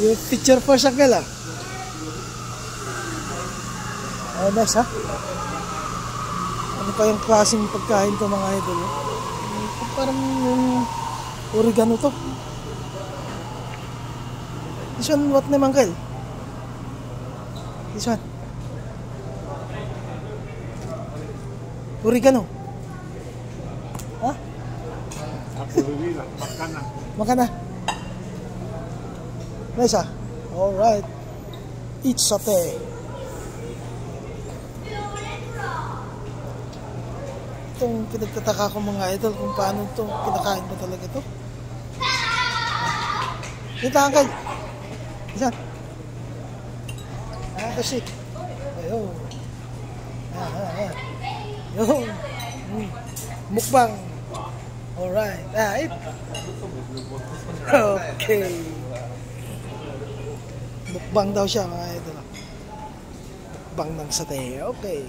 Yung picture first uncle ah. Ay, nice ha. Ano pa yung klaseng pagkain to mga idol? Parang yung oregano to. This one, what name uncle? This one. Oregano. Ha? Makan na. Nice ah. Alright. Eat satay. Itong pinagtataka ko mga idol kung paano itong kinakain ba talaga ito. Dito uncle. Isa. Kasi. Ayun. Ayun. Mukbang. Alright. Right. Okay. Mukbang daw siya mga idol. Mukbang ng satay. Okay.